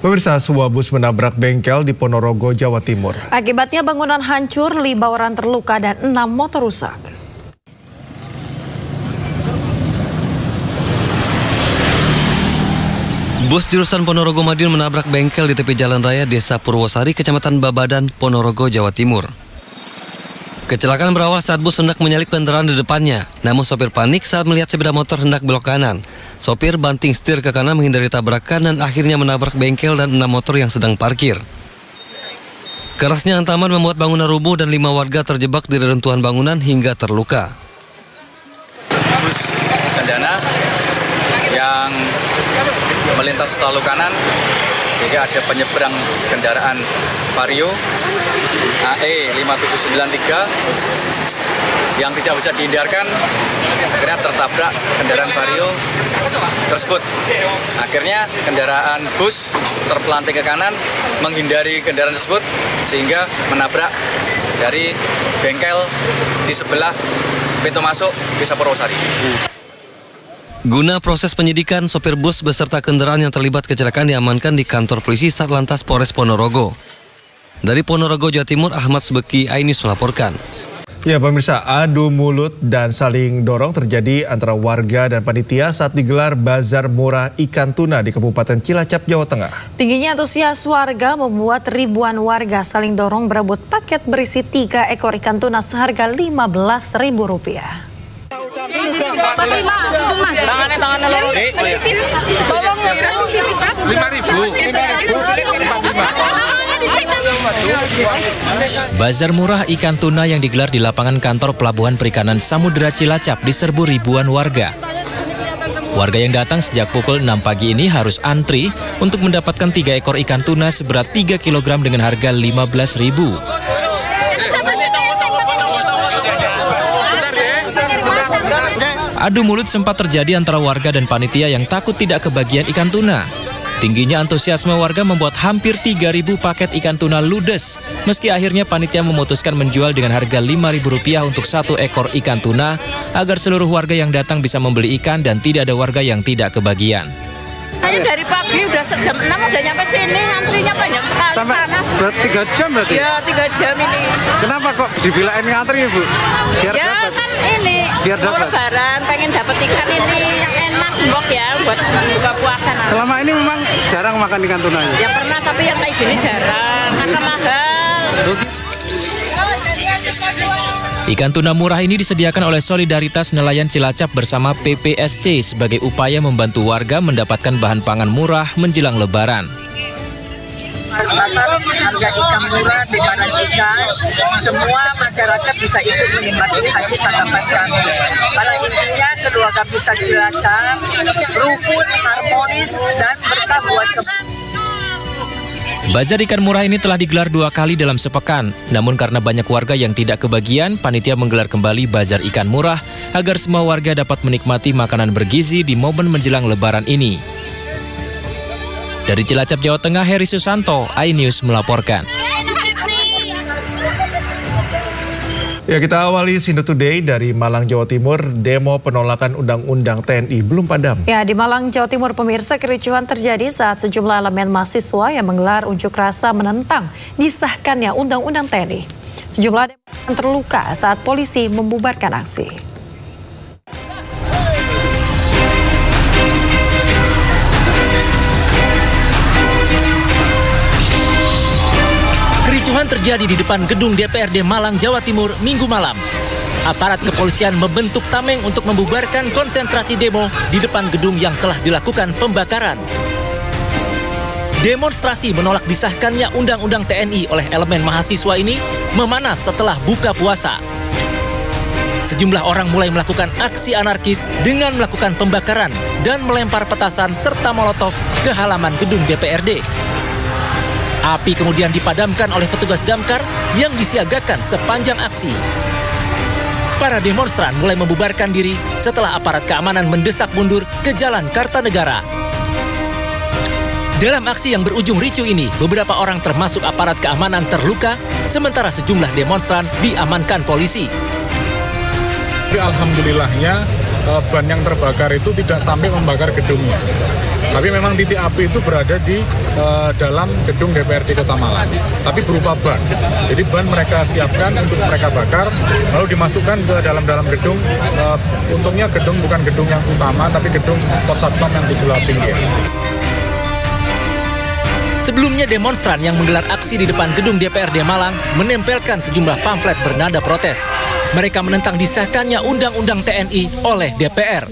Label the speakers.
Speaker 1: Pemirsa, sebuah bus menabrak bengkel di Ponorogo, Jawa Timur.
Speaker 2: Akibatnya bangunan hancur, 5 orang terluka dan 6 motor rusak.
Speaker 3: Bus jurusan Ponorogo Madiun menabrak bengkel di tepi jalan raya Desa Purwosari, Kecamatan Babadan, Ponorogo, Jawa Timur. Kecelakaan berawal saat bus hendak menyalip kendaraan di depannya. Namun sopir panik saat melihat sepeda motor hendak belok kanan. Sopir banting setir ke kanan menghindari tabrakan dan akhirnya menabrak bengkel dan 6 motor yang sedang parkir. Kerasnya hantaman membuat bangunan rubuh dan 5 warga terjebak di reruntuhan bangunan hingga terluka.
Speaker 4: Bus cendana yang melintas lalu kanan, sehingga ada penyeberang kendaraan Vario AE 5793 yang tidak bisa dihindarkan, akhirnya tertabrak kendaraan Vario tersebut. Akhirnya kendaraan bus terpelanting ke kanan menghindari kendaraan tersebut sehingga menabrak dari bengkel di sebelah pintu masuk Desa Purwosari.
Speaker 3: Guna proses penyidikan, sopir bus beserta kendaraan yang terlibat kecelakaan diamankan di kantor polisi Satlantas Polres Ponorogo. Dari Ponorogo, Jawa Timur, Ahmad Subeki, iNews melaporkan.
Speaker 1: Ya pemirsa, adu mulut dan saling dorong terjadi antara warga dan panitia saat digelar bazar murah ikan tuna di Kabupaten Cilacap, Jawa Tengah.
Speaker 2: Tingginya antusias warga membuat ribuan warga saling dorong berebut paket berisi 3 ekor ikan tuna seharga Rp15.000.
Speaker 5: Bazar murah ikan tuna yang digelar di lapangan kantor Pelabuhan Perikanan Samudra Cilacap diserbu ribuan warga. Warga yang datang sejak pukul 6 pagi ini harus antri untuk mendapatkan 3 ekor ikan tuna seberat 3 kg dengan harga Rp15.000. Adu mulut sempat terjadi antara warga dan panitia yang takut tidak kebagian ikan tuna. Tingginya antusiasme warga membuat hampir 3.000 paket ikan tuna ludes. Meski akhirnya panitia memutuskan menjual dengan harga Rp5.000 untuk 1 ekor ikan tuna agar seluruh warga yang datang bisa membeli ikan dan tidak ada warga yang tidak kebagian.
Speaker 6: Saya dari pagi udah jam 6 udah nyampe sini, antrinya panjang sekali.
Speaker 7: Sampai
Speaker 6: panas.
Speaker 7: 3 jam berarti?
Speaker 6: Ya 3 jam ini.
Speaker 7: Kenapa kok dibilang ini antri Bu? Biar
Speaker 6: ya
Speaker 7: dapat.
Speaker 6: Kan ini
Speaker 7: biar
Speaker 6: mau lebaran pengen dapat ikan ini yang enak mbok ya buat buka puasa nanti.
Speaker 7: Selama ini memang jarang makan ikan tuna ya?
Speaker 6: Ya pernah tapi yang kayak gini jarang karena mahal.
Speaker 5: Ikan tuna murah ini disediakan oleh Solidaritas Nelayan Cilacap bersama PPSC sebagai upaya membantu warga mendapatkan bahan pangan murah menjelang lebaran.
Speaker 8: Pasar harga ikan murah di badan ikan, semua masyarakat bisa ikut menikmati hasil tangkapan kami. Pada intinya kedua bisa Cilacap, rukun, harmonis, dan berkah buat semua.
Speaker 5: Bazar ikan murah ini telah digelar 2 kali dalam sepekan. Namun karena banyak warga yang tidak kebagian, panitia menggelar kembali bazar ikan murah agar semua warga dapat menikmati makanan bergizi di momen menjelang lebaran ini. Dari Cilacap, Jawa Tengah, Heri Susanto, iNews melaporkan.
Speaker 1: Ya, kita awali Sindo Today dari Malang, Jawa Timur. Demo penolakan Undang-Undang TNI belum padam.
Speaker 2: Ya, di Malang, Jawa Timur, pemirsa, kericuhan terjadi saat sejumlah elemen mahasiswa yang menggelar unjuk rasa menentang disahkannya Undang-Undang TNI. Sejumlah demonstran terluka saat polisi membubarkan aksi.
Speaker 9: Kericuhan terjadi di depan gedung DPRD Malang, Jawa Timur, Minggu malam. Aparat kepolisian membentuk tameng untuk membubarkan konsentrasi demo di depan gedung yang telah dilakukan pembakaran. Demonstrasi menolak disahkannya Undang-Undang TNI oleh elemen mahasiswa ini memanas setelah buka puasa. Sejumlah orang mulai melakukan aksi anarkis dengan melakukan pembakaran dan melempar petasan serta molotov ke halaman gedung DPRD. Api kemudian dipadamkan oleh petugas damkar yang disiagakan sepanjang aksi. Para demonstran mulai membubarkan diri setelah aparat keamanan mendesak mundur ke Jalan Kartanegara. Dalam aksi yang berujung ricuh ini, beberapa orang termasuk aparat keamanan terluka, sementara sejumlah demonstran diamankan polisi.
Speaker 10: Alhamdulillahnya ban yang terbakar itu tidak sampai membakar gedungnya. Tapi memang titik api itu berada di dalam gedung DPRD Kota Malang. Tapi berupa ban. Jadi ban mereka siapkan untuk mereka bakar, lalu dimasukkan ke dalam gedung. Untungnya gedung bukan gedung yang utama, tapi gedung pos satpam yang di sebelah pinggir.
Speaker 9: Sebelumnya demonstran yang menggelar aksi di depan gedung DPRD Malang menempelkan sejumlah pamflet bernada protes. Mereka menentang disahkannya Undang-Undang TNI oleh DPR.